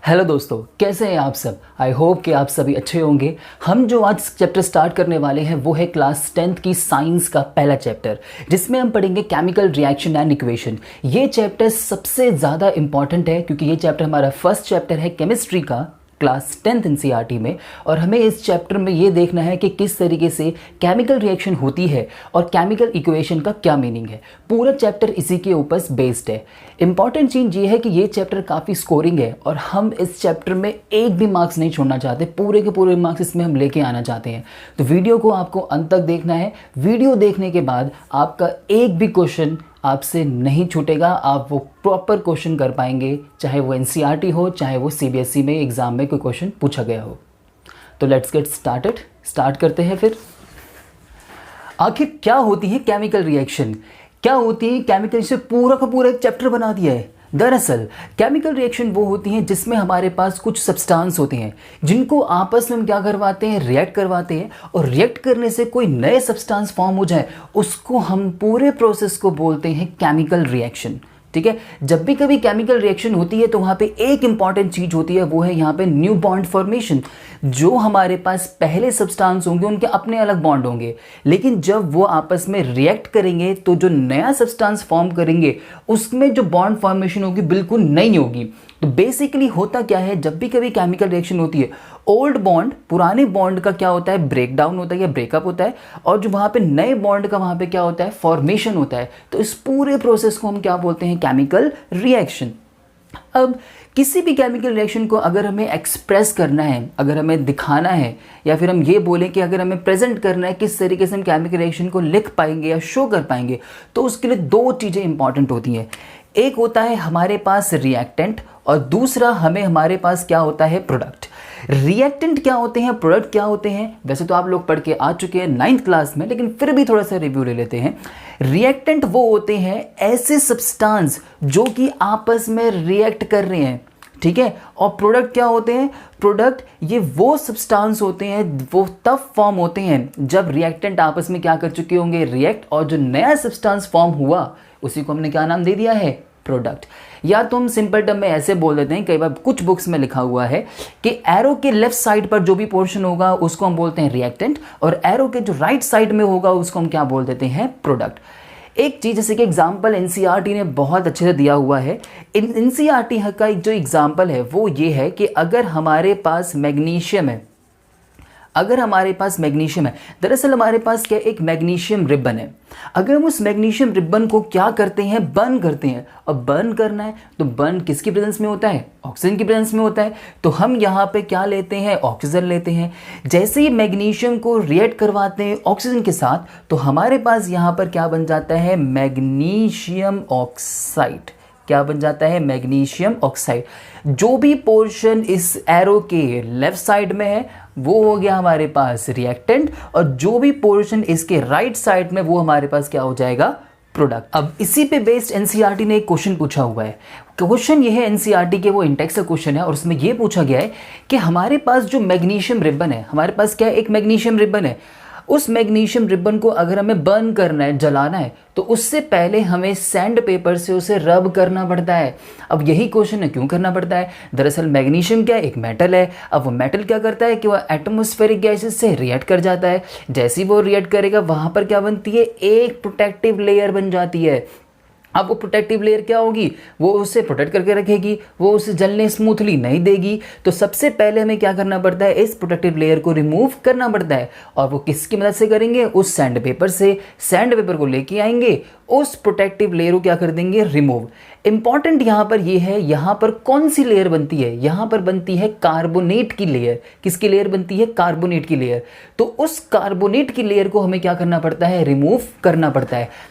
Hello दोस्तों, कैसे हैं आप सब। आई होप कि आप सभी अच्छे होंगे। हम जो आज चैप्टर स्टार्ट करने वाले हैं वो है क्लास 10th की साइंस का पहला चैप्टर, जिसमें हम पढ़ेंगे केमिकल रिएक्शन एंड इक्वेशन। ये चैप्टर सबसे ज़्यादा इंपॉर्टेंट है क्योंकि ये चैप्टर हमारा फर्स्ट चैप्टर है केमिस्ट्री का क्लास 10th एनसीईआरटी में। और हमें इस चैप्टर में ये देखना है कि किस तरीके से केमिकल रिएक्शन होती है और केमिकल इक्वेशन का क्या मीनिंग है। पूरा चैप्टर इसी के ऊपर बेस्ड है। इंपॉर्टेंट चीज़ ये है कि ये चैप्टर काफ़ी स्कोरिंग है और हम इस चैप्टर में एक भी मार्क्स नहीं छोड़ना चाहते, पूरे के पूरे मार्क्स इसमें हम लेके आना चाहते हैं। तो वीडियो को आपको अंत तक देखना है। वीडियो देखने के बाद आपका एक भी क्वेश्चन आपसे नहीं छूटेगा, आप वो प्रॉपर क्वेश्चन कर पाएंगे, चाहे वो एनसीईआरटी हो, चाहे वो सीबीएसई में एग्ज़ाम में कोई क्वेश्चन पूछा गया हो। तो लेट्स गेट स्टार्टेड। स्टार्ट करते हैं फिर। आखिर क्या होती है केमिकल रिएक्शन, क्या होती है केमिकल, से पूरा का पूरा एक चैप्टर बना दिया है। दरअसल केमिकल रिएक्शन वो होती हैं जिसमें हमारे पास कुछ सब्सटेंस होते हैं जिनको आपस में हम क्या करवाते हैं, रिएक्ट करवाते हैं, और रिएक्ट करने से कोई नए सब्सटेंस फॉर्म हो जाए, उसको हम पूरे प्रोसेस को बोलते हैं केमिकल रिएक्शन। ठीक है। जब भी कभी केमिकल रिएक्शन होती है तो वहाँ पे एक इंपॉर्टेंट चीज़ होती है, वो है यहाँ पे न्यू बॉन्ड फॉर्मेशन। जो हमारे पास पहले सब्सटेंस होंगे उनके अपने अलग बॉन्ड होंगे, लेकिन जब वो आपस में रिएक्ट करेंगे तो जो नया सब्सटेंस फॉर्म करेंगे उसमें जो बॉन्ड फॉर्मेशन होगी बिल्कुल नई होगी। तो बेसिकली होता क्या है, जब भी कभी केमिकल रिएक्शन होती है, ओल्ड बॉन्ड, पुराने बॉन्ड का क्या होता है, ब्रेक डाउन होता है या ब्रेकअप होता है, और जो वहाँ पे नए बॉन्ड का वहाँ पे क्या होता है, फॉर्मेशन होता है। तो इस पूरे प्रोसेस को हम क्या बोलते हैं, केमिकल रिएक्शन। अब किसी भी केमिकल रिएक्शन को अगर हमें एक्सप्रेस करना है, अगर हमें दिखाना है, या फिर हम ये बोलें कि अगर हमें प्रेजेंट करना है किस तरीके से हम केमिकल रिएक्शन को लिख पाएंगे या शो कर पाएंगे, तो उसके लिए दो चीज़ें इंपॉर्टेंट होती हैं। एक होता है हमारे पास रिएक्टेंट और दूसरा हमारे पास क्या होता है, प्रोडक्ट। रिएक्टेंट क्या होते हैं, प्रोडक्ट क्या होते हैं, वैसे तो आप लोग पढ़ के आ चुके हैं 9th क्लास में, लेकिन फिर भी थोड़ा सा रिव्यू ले लेते हैं। रिएक्टेंट वो होते हैं ऐसे सब्सटेंस जो कि आपस में रिएक्ट कर रहे हैं, ठीक है। और प्रोडक्ट क्या होते हैं, प्रोडक्ट ये वो सब्सटेंस होते हैं, वो तब फॉर्म होते हैं जब रिएक्टेंट आपस में क्या कर चुके होंगे, रिएक्ट, और जो नया सब्सटेंस फॉर्म हुआ उसी को हमने क्या नाम दे दिया है, प्रोडक्ट। या तो हम सिंपल टर्म में ऐसे बोल देते हैं, कई बार कुछ बुक्स में लिखा हुआ है कि एरो के लेफ्ट साइड पर जो भी पोर्शन होगा उसको हम बोलते हैं रिएक्टेंट, और एरो के जो राइट साइड में होगा उसको हम क्या बोल देते हैं, प्रोडक्ट। एक चीज़ जैसे कि एग्जाम्पल एनसीईआरटी ने बहुत अच्छे से दिया हुआ है। एनसीईआरटी का एक जो एग्जाम्पल है वो ये है कि अगर हमारे पास मैग्नीशियम है, दरअसल हमारे पास क्या, एक मैग्नीशियम रिबन है। अगर हम उस मैग्नीशियम रिबन को क्या करते हैं, बर्न करते हैं, और बर्न करना है तो बर्न किसकी प्रेजेंस में होता है, ऑक्सीजन की प्रेजेंस में होता है। तो हम यहाँ पे क्या लेते हैं, ऑक्सीजन लेते हैं। जैसे ही मैग्नीशियम को रिएक्ट करवाते हैं ऑक्सीजन के साथ, तो हमारे पास यहाँ पर क्या बन जाता है, मैग्नीशियम ऑक्साइड। क्या बन जाता है, मैग्नीशियम ऑक्साइड। जो भी पोर्शन इस एरो के लेफ्ट साइड में है वो हो गया हमारे पास रिएक्टेंट, और जो भी पोर्शन इसके राइट साइड में वो हमारे पास क्या हो जाएगा, प्रोडक्ट। अब इसी पे बेस्ड एनसीईआरटी ने एक क्वेश्चन पूछा हुआ है। क्वेश्चन ये है, एनसीईआरटी के वो इंटेक्स का क्वेश्चन है, और उसमें ये पूछा गया है कि हमारे पास जो मैग्नीशियम रिबन है, हमारे पास क्या है, एक मैग्नीशियम रिबन है। उस मैग्नीशियम रिबन को अगर हमें बर्न करना है, जलाना है, तो उससे पहले हमें सैंड पेपर से उसे रब करना पड़ता है। अब यही क्वेश्चन है, क्यों करना पड़ता है। दरअसल मैग्नीशियम क्या है, एक मेटल है। अब वो मेटल क्या करता है कि वो एटमॉस्फेरिक गैसेस से रिएक्ट कर जाता है। जैसे ही वो रिएक्ट करेगा वहाँ पर क्या बनती है, एक प्रोटेक्टिव लेयर बन जाती है। अब वो प्रोटेक्टिव लेयर क्या होगी, वो उसे प्रोटेक्ट करके रखेगी, वो उसे जलने स्मूथली नहीं देगी। तो सबसे पहले हमें क्या करना पड़ता है, इस प्रोटेक्टिव लेयर को रिमूव करना पड़ता है। और वो किसकी मदद से करेंगे, उस सैंड पेपर से। सैंड पेपर को लेके आएंगे, उस प्रोटेक्टिव लेयर को क्या कर देंगे, रिमूव। इंपॉर्टेंट यहाँ पर ये है, यहाँ पर कौन सी लेयर बनती है, यहाँ पर बनती है कार्बोनेट की लेयर। किसकी लेयर बनती है, कार्बोनेट की लेयर। तो उस कार्बोनेट की लेयर को हमें क्या करना पड़ता है, रिमूव करना पड़ता है।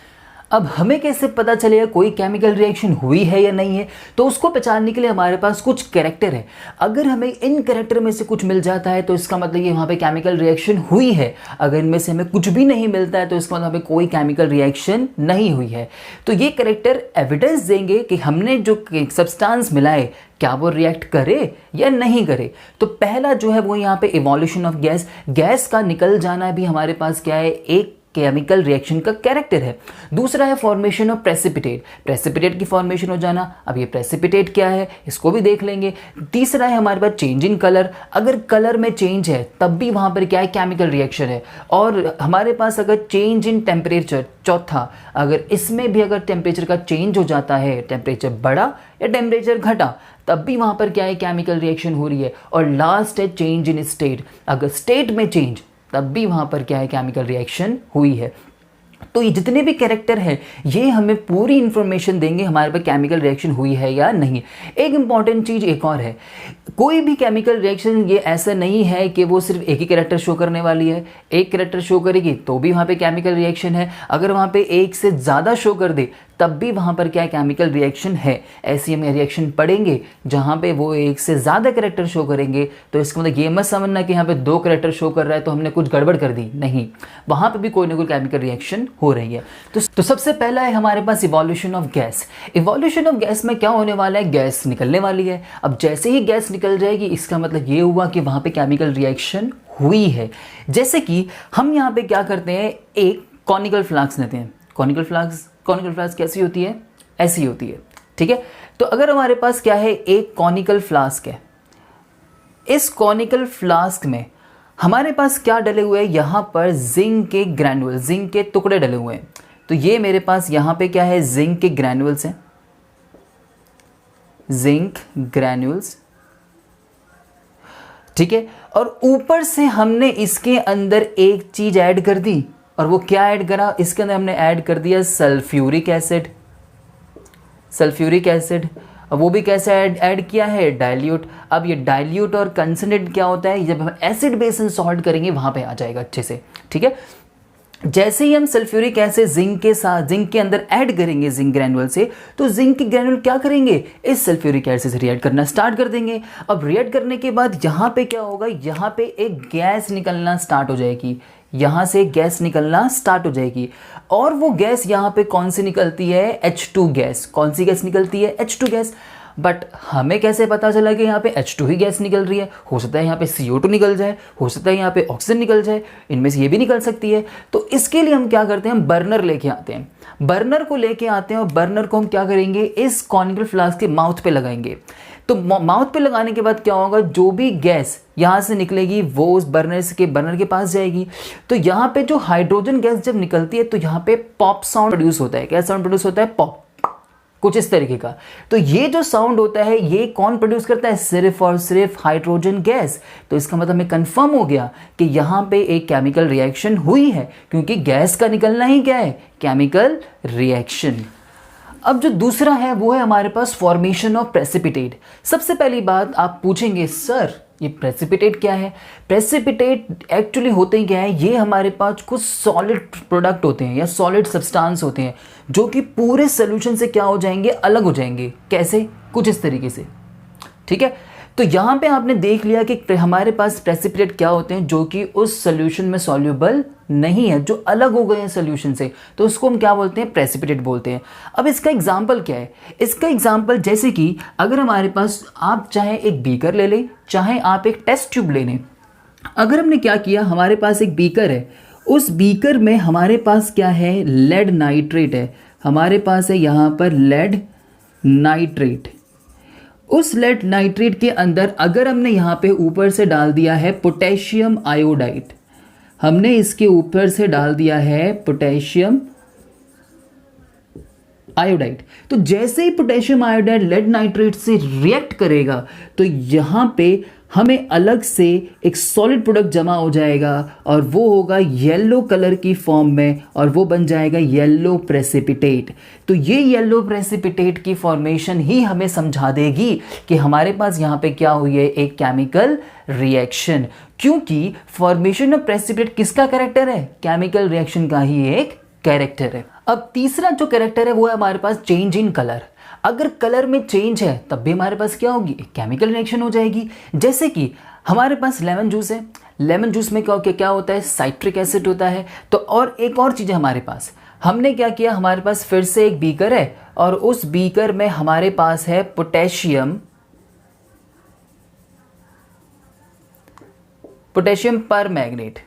अब हमें कैसे पता चलेगा कोई केमिकल रिएक्शन हुई है या नहीं है, तो उसको पहचानने के लिए हमारे पास कुछ कैरेक्टर है। अगर हमें इन कैरेक्टर में से कुछ मिल जाता है तो इसका मतलब ये वहाँ पे केमिकल रिएक्शन हुई है। अगर इनमें से हमें कुछ भी नहीं मिलता है तो इसका मतलब हमें कोई केमिकल रिएक्शन नहीं हुई है। तो ये कैरेक्टर एविडेंस देंगे कि हमने जो सब्सटेंस मिलाए क्या वो रिएक्ट करे या नहीं करे। तो पहला जो है वो यहाँ पे इवोल्यूशन ऑफ गैस, गैस का निकल जाना भी हमारे पास क्या है, एक केमिकल रिएक्शन का कैरेक्टर है। दूसरा है फॉर्मेशन ऑफ प्रेसिपिटेट, प्रेसिपिटेट की फॉर्मेशन हो जाना। अब ये प्रेसिपिटेट क्या है इसको भी देख लेंगे। तीसरा है हमारे पास चेंज इन कलर, अगर कलर में चेंज है तब भी वहाँ पर क्या है, केमिकल रिएक्शन है। और हमारे पास अगर चेंज इन टेम्परेचर, चौथा अगर इसमें भी अगर टेम्परेचर का चेंज हो जाता है, टेम्परेचर बढ़ा या टेम्परेचर घटा, तब भी वहाँ पर क्या है, केमिकल रिएक्शन हो रही है। और लास्ट है चेंज इन स्टेट, अगर स्टेट में चेंज तब भी वहाँ पर क्या है, केमिकल रिएक्शन हुई है। तो ये जितने भी कैरेक्टर हैं ये हमें पूरी इंफॉर्मेशन देंगे हमारे पास केमिकल रिएक्शन हुई है या नहीं। एक इंपॉर्टेंट चीज़ एक और है, कोई भी केमिकल रिएक्शन ये ऐसा नहीं है कि वो सिर्फ एक ही कैरेक्टर शो करने वाली है। एक कैरेक्टर शो करेगी तो भी वहाँ पे केमिकल रिएक्शन है, अगर वहाँ पे एक से ज़्यादा शो कर दे तब भी वहाँ पर क्या केमिकल रिएक्शन है। ऐसी हमें रिएक्शन पढ़ेंगे जहाँ पे वो एक से ज़्यादा कैरेक्टर शो करेंगे। तो इसका मतलब ये मत समझना कि यहाँ पे 2 कैरेक्टर शो कर रहा है तो हमने कुछ गड़बड़ कर दी, नहीं, वहाँ पे भी कोई ना कोई केमिकल रिएक्शन हो रही है। तो सबसे पहला है हमारे पास evolution of gas. Evolution of gas में क्या होने वाला है, गैस निकलने वाली है। अब जैसे ही गैस निकल जाएगी इसका मतलब ये हुआ कि वहाँ पे केमिकल रिएक्शन हुई है। जैसे कि हम यहाँ पे क्या करते हैं, एक कॉनिकल फ्लास्क लेते हैं। कॉनिकल फ्लास्क कैसी होती है, ऐसी होती है, ठीक है। तो अगर हमारे पास क्या है, एक कॉनिकल फ्लास्क है, इस कॉनिकल फ्लास्क में हमारे पास क्या डले हुए हैं, यहाँ पर जिंक के ग्रैन्युल, जिंक के टुकड़े डले हुए हैं। तो ये मेरे पास यहाँ पे क्या है, जिंक के ग्रैन्युल्स हैं, जिंक ग्रैन्युल्स, ठीक है। और ऊपर से हमने इसके अंदर एक चीज ऐड कर दी, और वो क्या ऐड करा, इसके अंदर हमने ऐड कर दिया सल्फ्यूरिक एसिड। सल्फ्यूरिक एसिड, अब वो भी कैसे ऐड किया है, डाइल्यूट। अब ये डाइल्यूट और कंसंट्रेट क्या होता है, जब हम एसिड बेस सॉल्ट करेंगे वहां पे आ जाएगा अच्छे से, ठीक है। जैसे ही हम सल्फ्यूरिक एसिड जिंक के साथ, जिंक के अंदर ऐड करेंगे जिंक ग्रैनुअल से, तो जिंक के ग्रैनुअल क्या करेंगे, इस सल्फ्यूरिक एसिड से रिएक्ट करना स्टार्ट कर देंगे। अब रिएक्ट करने के बाद यहाँ पे क्या होगा, यहाँ पे एक गैस निकलना स्टार्ट हो जाएगी, यहाँ से गैस निकलना स्टार्ट हो जाएगी। और वो गैस यहाँ पे कौन सी निकलती है, H2 गैस। कौन सी गैस निकलती है, H2 गैस। बट हमें कैसे पता चला कि यहाँ पे H2 ही गैस निकल रही है, हो सकता है यहाँ पे CO2 निकल जाए, हो सकता है यहाँ पे ऑक्सीजन निकल जाए, इनमें से ये भी निकल सकती है। तो इसके लिए हम क्या करते हैं, बर्नर लेके आते हैं। बर्नर को लेके आते हैं और बर्नर को हम क्या करेंगे, इस कॉनिकल फ्लास्क के माउथ पे लगाएंगे। तो माउथ पे लगाने के बाद क्या होगा, जो भी गैस यहाँ से निकलेगी वो उस बर्नर के पास जाएगी। तो यहाँ पे जो हाइड्रोजन गैस जब निकलती है तो यहाँ पे पॉप साउंड प्रोड्यूस होता है। क्या साउंड प्रोड्यूस होता है, पॉप, कुछ इस तरीके का। तो ये जो साउंड होता है ये कौन प्रोड्यूस करता है, सिर्फ और सिर्फ हाइड्रोजन गैस। तो इसका मतलब हमें कंफर्म हो गया कि यहाँ पे एक केमिकल रिएक्शन हुई है, क्योंकि गैस का निकलना ही क्या है, केमिकल रिएक्शन। अब जो दूसरा है वो है हमारे पास फॉर्मेशन ऑफ प्रेसिपिटेट। सबसे पहली बात आप पूछेंगे, सर ये प्रेसिपिटेट क्या है। प्रेसिपिटेट एक्चुअली होते ही क्या है, ये हमारे पास कुछ सॉलिड प्रोडक्ट होते हैं या सॉलिड सब्सटेंस होते हैं जो कि पूरे सोल्यूशन से क्या हो जाएंगे, अलग हो जाएंगे। कैसे, कुछ इस तरीके से, ठीक है। तो यहाँ पे आपने देख लिया कि हमारे पास प्रेसिपिटेट क्या होते हैं, जो कि उस सोल्यूशन में सॉल्युबल नहीं है, जो अलग हो गए हैं सोल्यूशन से, तो उसको हम क्या बोलते हैं, प्रेसिपिटेट बोलते हैं। अब इसका एग्जांपल क्या है, इसका एग्जांपल जैसे कि अगर हमारे पास, आप चाहे एक बीकर ले लें, चाहे आप एक टेस्ट ट्यूब ले लें। अगर हमने क्या किया, हमारे पास एक बीकर है, उस बीकर में हमारे पास क्या है, लेड नाइट्रेट है, हमारे पास है यहाँ पर लेड नाइट्रेट। उस लेड नाइट्रेट के अंदर अगर हमने यहाँ पे ऊपर से डाल दिया है पोटेशियम आयोडाइड, हमने इसके ऊपर से डाल दिया है पोटेशियम आयोडाइड, तो जैसे ही पोटेशियम आयोडाइड लेड नाइट्रेट से रिएक्ट करेगा तो यहाँ पे हमें अलग से एक सॉलिड प्रोडक्ट जमा हो जाएगा और वो होगा येलो कलर की फॉर्म में, और वो बन जाएगा येलो प्रेसिपिटेट। तो ये येलो प्रेसिपिटेट की फॉर्मेशन ही हमें समझा देगी कि हमारे पास यहाँ पे क्या हुई है, एक केमिकल रिएक्शन। क्योंकि फॉर्मेशन ऑफ प्रेसिपिटेट किसका कैरेक्टर है, केमिकल रिएक्शन का ही एक कैरेक्टर है। अब तीसरा जो कैरेक्टर है वो है हमारे पास चेंज इन कलर। अगर कलर में चेंज है तब भी हमारे पास क्या होगी, एक केमिकल रिएक्शन हो जाएगी। जैसे कि हमारे पास लेमन जूस है, लेमन जूस में क्या होता है, साइट्रिक एसिड होता है। तो और एक और चीज़ है हमारे पास, हमने क्या किया, हमारे पास फिर से एक बीकर है और उस बीकर में हमारे पास है पोटेशियम परमैंगनेट।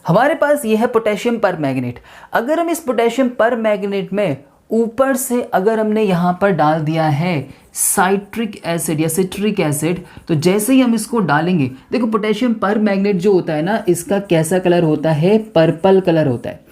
हमारे पास ये है पोटेशियम पर मैग्नेट। अगर हम इस पोटेशियम पर मैग्नेट में ऊपर से अगर हमने यहाँ पर डाल दिया है साइट्रिक एसिड या सिट्रिक एसिड, तो जैसे ही हम इसको डालेंगे, देखो पोटेशियम पर मैग्नेट जो होता है ना, इसका कैसा कलर होता है, पर्पल कलर होता है।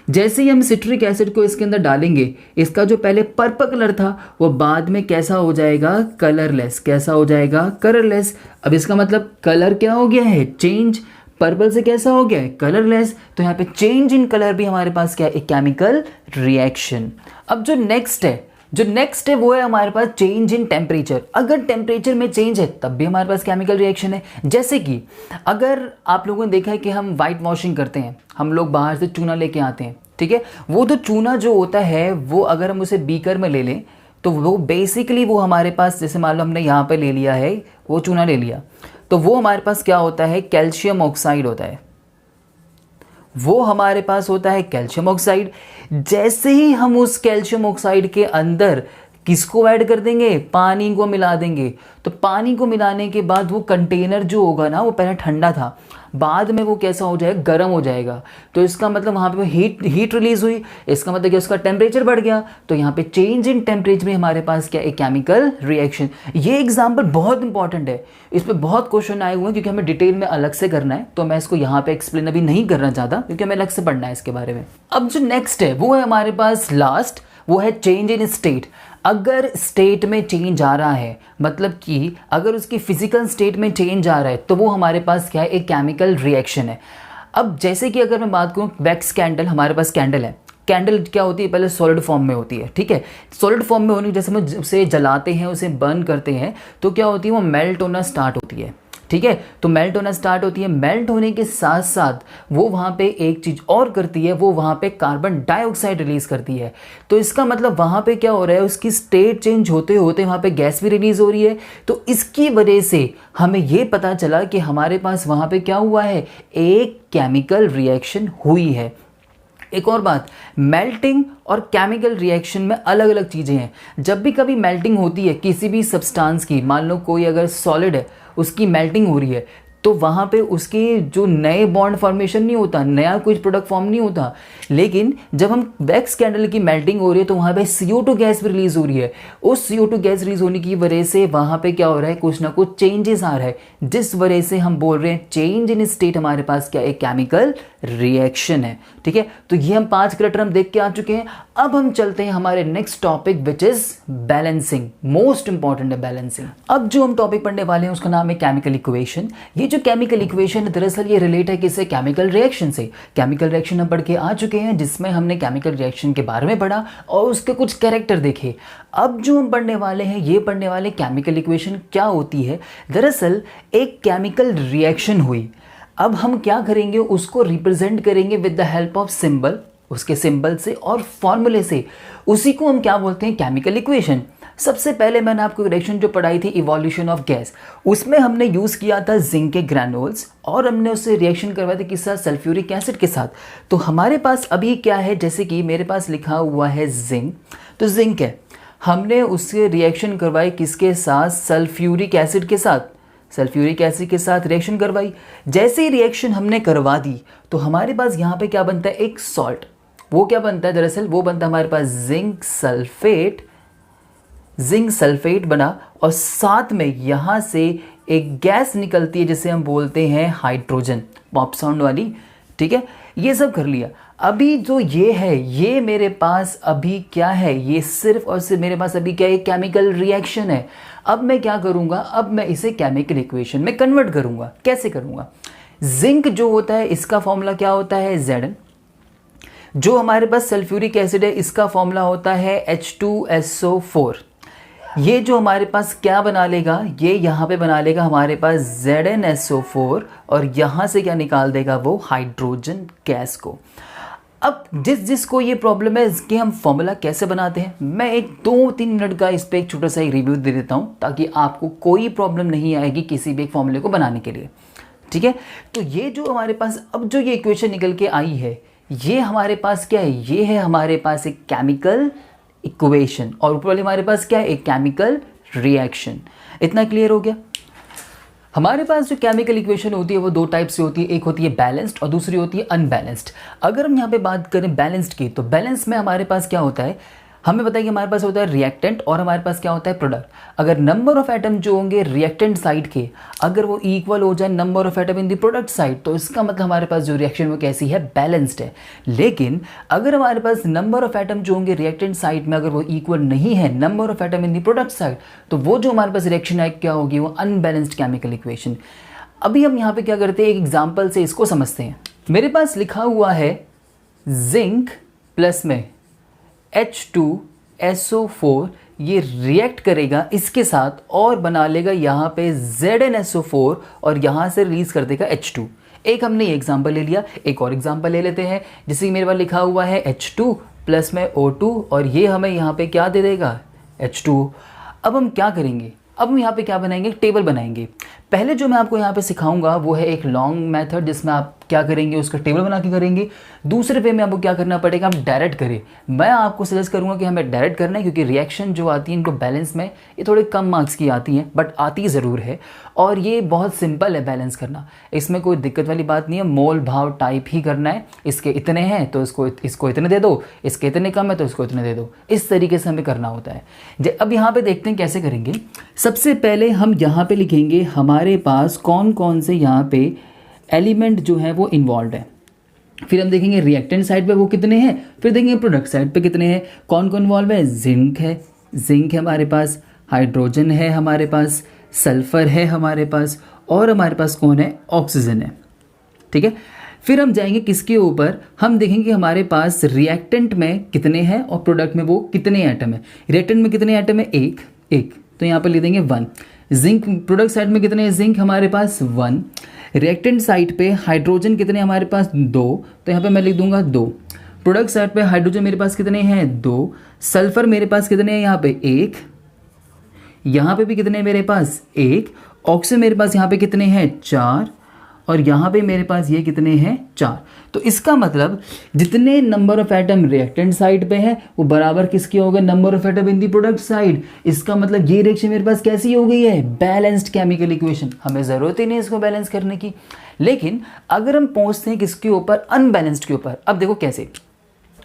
जैसे ही हम सिट्रिक एसिड को इसके अंदर डालेंगे, इसका जो पहले पर्पल कलर था वो बाद में कैसा हो जाएगा, कलरलेस। कैसा हो जाएगा, कलरलेस। अब इसका मतलब कलर क्या हो गया है, चेंज। पर्पल से कैसा हो गया है, कलरलेस। तो यहाँ पे चेंज इन कलर भी हमारे पास क्या है, एक केमिकल रिएक्शन। अब जो नेक्स्ट है वो है हमारे पास चेंज इन टेम्परेचर। अगर टेम्परेचर में चेंज है तब भी हमारे पास केमिकल रिएक्शन है। जैसे कि अगर आप लोगों ने देखा है कि हम वाइट वॉशिंग करते हैं, हम लोग बाहर से चूना लेके आते हैं, ठीक है। वो तो चूना जो होता है वो अगर हम उसे बीकर में ले लें तो वो बेसिकली वो हमारे पास, जैसे मान लो हमने यहाँ पे ले लिया है, वो चूना ले लिया, तो वो हमारे पास क्या होता है, कैल्शियम ऑक्साइड होता है। वो हमारे पास होता है कैल्शियम ऑक्साइड। जैसे ही हम उस कैल्शियम ऑक्साइड के अंदर किसको ऐड कर देंगे, पानी को मिला देंगे। तो पानी को मिलाने के बाद वो कंटेनर जो होगा ना, वो पहले ठंडा था, बाद में वो कैसा हो जाएगा, गर्म हो जाएगा। तो इसका मतलब वहाँ पे हीट रिलीज हुई, इसका मतलब कि उसका टेम्परेचर बढ़ गया। तो यहाँ पे चेंज इन टेम्परेचर में हमारे पास क्या, एक केमिकल रिएक्शन। ये एग्जाम्पल बहुत इंपॉर्टेंट है, इस पर बहुत क्वेश्चन आए हुए हैं, क्योंकि हमें डिटेल में अलग से करना है। तो मैं इसको यहाँ पे एक्सप्लेन अभी नहीं करना चाहता, क्योंकि हमें अलग से पढ़ना है इसके बारे में। अब जो नेक्स्ट है वो है हमारे पास लास्ट, वो है चेंज इन स्टेट। अगर स्टेट में चेंज आ रहा है, मतलब कि अगर उसकी फिजिकल स्टेट में चेंज आ रहा है, तो वो हमारे पास क्या है, एक केमिकल रिएक्शन है। अब जैसे कि अगर मैं बात करूं वैक्स कैंडल, हमारे पास कैंडल है। कैंडल क्या होती है, पहले सॉलिड फॉर्म में होती है, ठीक है। सॉलिड फॉर्म में होने की जैसे हम उसे जलाते हैं, उसे बर्न करते हैं, तो क्या होती है, वो मेल्ट होना स्टार्ट होती है, ठीक है। तो मेल्ट होना स्टार्ट होती है। मेल्ट होने के साथ साथ वो वहाँ पे एक चीज़ और करती है, वो वहाँ पे कार्बन डाइऑक्साइड रिलीज करती है। तो इसका मतलब वहाँ पे क्या हो रहा है, उसकी स्टेट चेंज होते होते वहाँ पे गैस भी रिलीज हो रही है। तो इसकी वजह से हमें ये पता चला कि हमारे पास वहाँ पे क्या हुआ है, एक केमिकल रिएक्शन हुई है। एक और बात, मेल्टिंग और केमिकल रिएक्शन में अलग अलग चीज़ें हैं। जब भी कभी मेल्टिंग होती है किसी भी सब्सटेंस की, मान लो कोई अगर सॉलिड है, उसकी मेल्टिंग हो रही है, तो वहाँ पे उसके जो नए बॉन्ड फॉर्मेशन नहीं होता, नया कुछ प्रोडक्ट फॉर्म नहीं होता। लेकिन जब हम वैक्स कैंडल की मेल्टिंग हो रही है तो वहाँ पे CO2 गैस भी रिलीज हो रही है। उस CO2 गैस रिलीज होने की वजह से वहाँ पे क्या हो रहा है, कुछ ना कुछ चेंजेस आ रहा है, जिस वजह से हम बोल रहे हैं चेंज इन स्टेट हमारे पास क्या, एक केमिकल रिएक्शन है, ठीक है। तो ये हम 5 क्राइटेरिया हम देख के आ चुके हैं। अब हम चलते हैं हमारे next topic, which is balancing. Most important है बैलेंसिंग। अब जो हम टॉपिक पढ़ने वाले हैं उसका नाम है केमिकल इक्वेशन। ये जो केमिकल इक्वेशन है, दरअसल ये रिलेट है किससे, केमिकल रिएक्शन से। केमिकल रिएक्शन हम पढ़ के आ चुके हैं, जिसमें हमने केमिकल रिएक्शन के बारे में पढ़ा और उसके कुछ कैरेक्टर देखे। अब जो हम पढ़ने वाले हैं, ये पढ़ने वाले केमिकल इक्वेशन क्या होती है। दरअसल एक केमिकल रिएक्शन हुई, अब हम क्या करेंगे, उसको रिप्रेजेंट करेंगे with the help of symbol, उसके सिंबल से और फॉर्मूले से। उसी को हम क्या बोलते हैं, केमिकल इक्वेशन। सबसे पहले मैंने आपको रिएक्शन जो पढ़ाई थी, इवोल्यूशन ऑफ गैस, उसमें हमने यूज़ किया था जिंक के ग्रैन्यूल्स और हमने उससे रिएक्शन करवाया था किस साथ, सल्फ्यूरिक एसिड के साथ। तो हमारे पास अभी क्या है, जैसे कि मेरे पास लिखा हुआ है जिंक, तो जिंक है, हमने उससे रिएक्शन करवाई किसके साथ, सल्फ्यूरिक एसिड के साथ। सल्फ्यूरिक एसिड के साथ रिएक्शन करवाई। जैसे ही रिएक्शन हमने करवा दी तो हमारे पास यहाँ पे क्या बनता है, एक सॉल्ट। वो क्या बनता है, दरअसल वो बनता है हमारे पास जिंक सल्फेट। जिंक सल्फेट बना और साथ में यहाँ से एक गैस निकलती है जिसे हम बोलते हैं हाइड्रोजन, पॉप साउंड वाली, ठीक है। ये सब कर लिया। अभी जो ये है, ये मेरे पास अभी क्या है, ये सिर्फ और सिर्फ मेरे पास अभी क्या है, केमिकल रिएक्शन है। अब मैं क्या करूँगा, अब मैं इसे केमिकल इक्वेशन में कन्वर्ट करूँगा। कैसे करूँगा, जिंक जो होता है इसका फॉर्मूला क्या होता है, Zn। जो हमारे पास सल्फ्यूरिक एसिड है इसका फॉर्मूला होता है H2SO4। ये जो हमारे पास क्या बना लेगा, ये यहाँ पे बना लेगा हमारे पास ZnSO4 और यहाँ से क्या निकाल देगा, वो हाइड्रोजन गैस को। अब जिसको ये प्रॉब्लम है, इसके हम फॉर्मूला कैसे बनाते हैं, मैं एक 2-3 मिनट का इस पर एक छोटा सा रिव्यू दे देता हूँ, ताकि आपको कोई प्रॉब्लम नहीं आएगी किसी भी एक फॉर्मूले को बनाने के लिए, ठीक है। तो ये जो हमारे पास अब जो ये इक्वेशन निकल के आई है, ये हमारे पास क्या है, ये है हमारे पास एक केमिकल इक्वेशन और ऊपर वाले हमारे पास क्या है, एक केमिकल रिएक्शन। इतना क्लियर हो गया। हमारे पास जो केमिकल इक्वेशन होती है वो दो टाइप से होती है, एक होती है बैलेंस्ड और दूसरी होती है अनबैलेंस्ड। अगर हम यहाँ पे बात करें बैलेंस्ड की, तो बैलेंस में हमारे पास क्या होता है, हमें बताइए हमारे पास होता है रिएक्टेंट और हमारे पास क्या होता है प्रोडक्ट। अगर नंबर ऑफ एटम जो होंगे रिएक्टेंट साइड के, अगर वो इक्वल हो जाए number of atom in the product side, तो इसका मतलब हमारे पास जो रिएक्शन वो कैसी है, बैलेंस्ड है। लेकिन अगर हमारे पास नंबर ऑफ एटम जो होंगे रिएक्टेंट साइड में अगर वो इक्वल नहीं है number of atom in the product side, तो वो जो हमारे पास रिएक्शन है क्या होगी, वो अनबैलेंस्ड केमिकल इक्वेशन। अभी हम यहाँ पे क्या करते हैं, एक एग्जाम्पल से इसको समझते हैं। मेरे पास लिखा हुआ है जिंक प्लस में H2SO4, ये रिएक्ट करेगा इसके साथ और बना लेगा यहाँ पे ZnSO4 और यहाँ से रिलीज कर देगा H2। एक हमने ये एग्जाम्पल ले लिया, एक और एग्जाम्पल ले लेते हैं। जैसे कि मेरे पास लिखा हुआ है H2 प्लस में O2 और ये हमें यहाँ पे क्या दे देगा, H2। अब हम क्या करेंगे, अब हम यहाँ पे क्या बनाएंगे, टेबल बनाएंगे। पहले जो मैं आपको यहाँ पे सिखाऊंगा वो है एक लॉन्ग मेथड, जिसमें आप क्या करेंगे, उसका टेबल बना के करेंगे। दूसरे वे में आपको क्या करना पड़ेगा, आप डायरेक्ट करें। मैं आपको सजेस्ट करूँगा कि हमें डायरेक्ट करना है, क्योंकि रिएक्शन जो आती है इनको बैलेंस में ये थोड़े कम मार्क्स की आती हैं, बट आती ज़रूर है और ये बहुत सिंपल है बैलेंस करना। इसमें कोई दिक्कत वाली बात नहीं है, मोल भाव टाइप ही करना है। इसके इतने हैं तो इसको इतने दे दो, इसके इतने कम है तो इसको इतने दे दो, इस तरीके से हमें करना होता है। अब यहाँ पे देखते हैं कैसे करेंगे। सबसे पहले हम यहाँ पे लिखेंगे हमारे पास कौन कौन से यहाँ पे एलिमेंट जो है वो इन्वॉल्व है। फिर हम देखेंगे रिएक्टेंट साइड पे वो कितने हैं, फिर देखेंगे प्रोडक्ट साइड पे कितने हैं। कौन कौन इन्वॉल्व है, जिंक है हमारे पास, हाइड्रोजन है हमारे पास, सल्फर है हमारे पास, और हमारे पास कौन है, ऑक्सीजन है। ठीक है, फिर हम जाएंगे किसके ऊपर, हम देखेंगे हमारे पास रिएक्टेंट में कितने हैं और प्रोडक्ट में वो कितने एटम है। रिएक्टेंट में कितने एटम है, एक, तो यहाँ पर लिख देंगे 1। जिंक प्रोडक्ट साइड में कितने हैं, जिंक हमारे पास 1। रिएक्टेंट साइड पे हाइड्रोजन कितने हमारे पास, 2, तो यहाँ पे मैं लिख दूंगा 2। प्रोडक्ट साइड पे हाइड्रोजन मेरे पास कितने हैं, 2। सल्फर मेरे पास कितने हैं, यहाँ पे 1। यहाँ पे भी कितने हैं मेरे पास, 1। ऑक्सीजन मेरे पास यहाँ पे कितने हैं, 4। और यहाँ पे मेरे पास ये कितने हैं, 4। तो इसका मतलब जितने number of atom reactant side पे है वो बराबर किसके हो गए, number of atom in the product side. इसका मतलब ये रिएक्शन मेरे पास कैसी हो गई है, बैलेंस्ड केमिकल इक्वेशन। हमें ज़रूरत ही नहीं इसको बैलेंस करने की। लेकिन अगर हम पहुँचते हैं किसके ऊपर, अनबैलेंस्ड के ऊपर। अब देखो कैसे,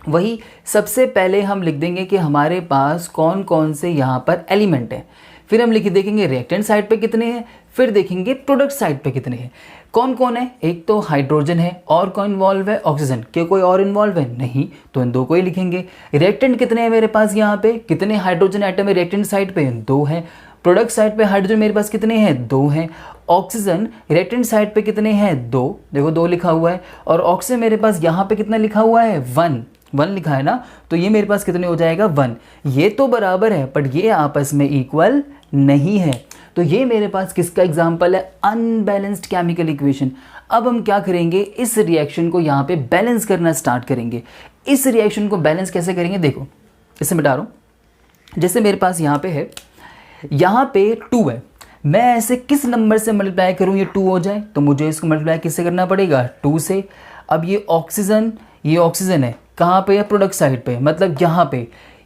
वही सबसे पहले हम लिख देंगे कि हमारे पास कौन कौन से यहाँ पर एलिमेंट हैं। फिर हम देखेंगे रिएक्टेंट साइड पे कितने हैं, फिर देखेंगे प्रोडक्ट साइड पे कितने हैं। कौन कौन है, एक तो हाइड्रोजन है, और कौन इन्वॉल्व है, ऑक्सीजन। क्या कोई और इन्वॉल्व है, नहीं, तो इन दो को ही लिखेंगे। रिएक्टेंट कितने हैं मेरे पास, यहाँ पे कितने हाइड्रोजन एटम है रिएक्टेंट साइड पे, 2 हैं। प्रोडक्ट साइड पे हाइड्रोजन मेरे पास कितने हैं, 2 हैं। ऑक्सीजन रिएक्टेंट साइड पे कितने हैं, 2, देखो 2 लिखा हुआ है। और ऑक्सीजन मेरे पास यहाँ पे कितना लिखा हुआ है, 1 लिखा है ना, तो ये मेरे पास कितने हो जाएगा, 1। ये तो बराबर है बट ये आपस में इक्वल नहीं है, तो ये मेरे पास किसका एग्जाम्पल है, अनबैलेंस्ड केमिकल इक्वेशन। अब हम क्या करेंगे, इस रिएक्शन को यहाँ पे बैलेंस करना स्टार्ट करेंगे। इस रिएक्शन को बैलेंस कैसे करेंगे, देखो इसे मिटा रहा हूँ। जैसे मेरे पास यहाँ पे है, यहाँ पे 2 है, मैं ऐसे किस नंबर से मल्टीप्लाई करूँ ये 2 हो जाए, तो मुझे इसको मल्टीप्लाई किससे करना पड़ेगा, 2 से। अब ये ऑक्सीजन है कहाँ पे है, प्रोडक्ट साइड पे, मतलब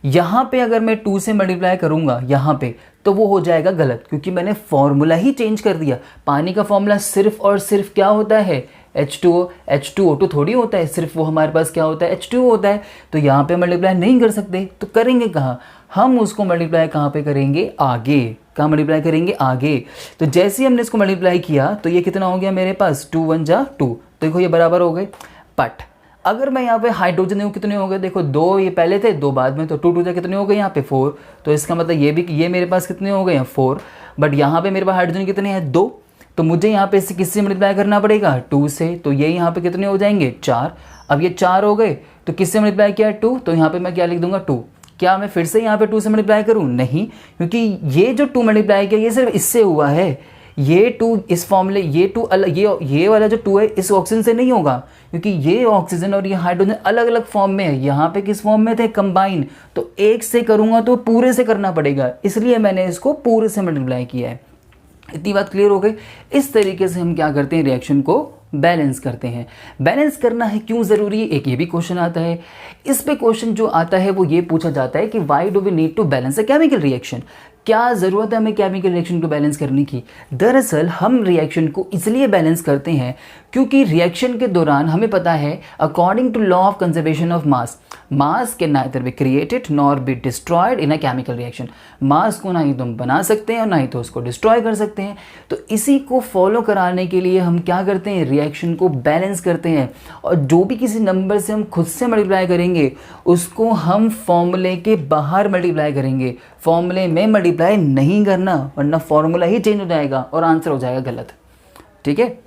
यहाँ पे अगर मैं 2 से मल्टीप्लाई करूँगा यहाँ पे, तो वो हो जाएगा गलत, क्योंकि मैंने फॉर्मूला ही चेंज कर दिया। पानी का फॉर्मूला सिर्फ और सिर्फ क्या होता है, H2O, H2O2 थोड़ी होता है, सिर्फ वो हमारे पास क्या होता है, H2O होता है। तो यहाँ पे मल्टीप्लाई नहीं कर सकते, तो करेंगे कहाँ, हम उसको मल्टीप्लाई कहाँ पे करेंगे, आगे। कहाँ मल्टीप्लाई करेंगे, आगे। तो जैसे ही हमने इसको मल्टीप्लाई किया तो ये कितना हो गया मेरे पास, 2 1 जा 2, देखो ये बराबर हो गए। बट अगर मैं यहाँ पे हाइड्रोजन देखूँ कितने हो गए, देखो 2 ये पहले थे, 2 बाद में, तो 2 2 कितने हो गए यहाँ पे 4। तो इसका मतलब ये मेरे पास कितने हो गए हैं, 4। बट यहाँ पे मेरे पास हाइड्रोजन कितने हैं, 2, तो मुझे यहाँ पे इससे किससे मल्टीप्लाई करना पड़ेगा, 2 से। तो ये यहाँ पे कितने हो जाएंगे, 4। अब ये 4 हो गए, तो किससे मल्टीप्लाई किया, 2, तो यहाँ पे मैं क्या लिख दूंगा, 2। क्या मैं फिर से यहाँ पे 2 से मल्टीप्लाई करूँ, नहीं, क्योंकि ये जो 2 मल्टीप्लाई किया ये सिर्फ इससे हुआ है। ये 2 इस फॉर्मूले, ये 2 अलग, ये वाला जो 2 है इस ऑक्सीजन से नहीं होगा, क्योंकि ये ऑक्सीजन और ये हाइड्रोजन अलग अलग फॉर्म में है। यहाँ पे किस फॉर्म में थे, कंबाइन। तो एक से करूँगा तो पूरे से करना पड़ेगा, इसलिए मैंने इसको पूरे से मल्टीप्लाई किया है। इतनी बात क्लियर हो गई। इस तरीके से हम क्या करते हैं, रिएक्शन को बैलेंस करते हैं। बैलेंस करना है क्यों ज़रूरी है, एक ये भी क्वेश्चन आता है। इस पे क्वेश्चन जो आता है वो ये पूछा जाता है कि why do we need to balance a chemical reaction. क्या ज़रूरत है हमें केमिकल रिएक्शन को बैलेंस करने की? दरअसल हम रिएक्शन को इसलिए बैलेंस करते हैं क्योंकि रिएक्शन के दौरान हमें पता है according to law of conservation of mass can neither be created nor be destroyed in a chemical reaction. Mass को ना ही तुम बना सकते हैं और ना ही तो उसको डिस्ट्रॉय कर सकते हैं। तो इसी को फॉलो कराने के लिए हम क्या करते हैं, रिएक्शन को बैलेंस करते हैं। और जो भी किसी नंबर से हम खुद से मल्टीप्लाई करेंगे उसको हम फॉर्मूले के बाहर मल्टीप्लाई करेंगे, फॉर्मूले में मल्टीप्लाई नहीं करना, वरना फॉर्मूला ही चेंज हो जाएगा और आंसर हो जाएगा गलत। ठीक है।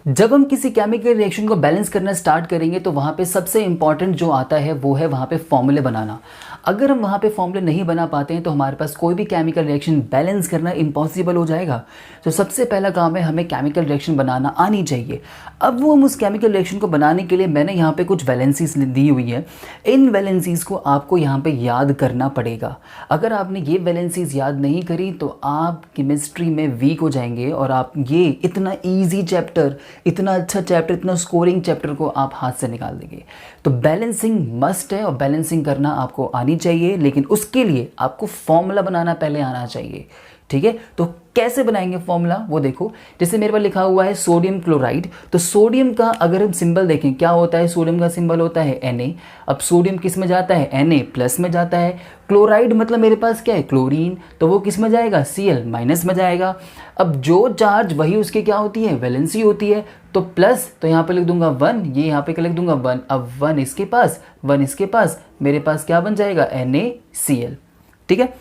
जब हम किसी केमिकल रिएक्शन को बैलेंस करना स्टार्ट करेंगे तो वहाँ पे सबसे इंपॉर्टेंट जो आता है वो है वहाँ पे फॉर्मूले बनाना। अगर हम वहाँ पे फॉर्मूले नहीं बना पाते हैं तो हमारे पास कोई भी केमिकल रिएक्शन बैलेंस करना इम्पॉसिबल हो जाएगा। तो सबसे पहला काम है हमें केमिकल रिएक्शन बनाना आनी चाहिए। अब वो हम उस केमिकल रिएक्शन को बनाने के लिए मैंने यहाँ पे कुछ वैलेंसीज दी हुई है। इन वैलेंसीज को आपको यहाँ पे याद करना पड़ेगा। अगर आपने ये वैलेंसीज याद नहीं करी तो आप केमिस्ट्री में वीक हो जाएंगे और आप ये इतना ईजी चैप्टर, इतना अच्छा चैप्टर, इतना स्कोरिंग चैप्टर को आप हाथ से निकाल देंगे। तो बैलेंसिंग मस्ट है और बैलेंसिंग करना आपको आनी चाहिए, लेकिन उसके लिए आपको फॉर्मूला बनाना पहले आना चाहिए। ठीक है। तो कैसे बनाएंगे फॉर्मूला वो देखो। जैसे मेरे पास लिखा हुआ है सोडियम क्लोराइड, तो सोडियम का अगर हम सिंबल देखें क्या होता है, सोडियम का सिंबल होता है Na। अब सोडियम किस में जाता है, Na प्लस में जाता है। क्लोराइड मतलब मेरे पास क्या है, क्लोरीन, तो वो किस में जाएगा, Cl माइनस में जाएगा। अब जो चार्ज वही उसकी क्या होती है, वैलेंसी होती है। तो प्लस, तो यहाँ पे लिख दूंगा 1, ये यहाँ पे लिख दूंगा 1। अब 1 इसके पास, 1 इसके पास, मेरे पास क्या बन जाएगा, NaCl। ठीक है।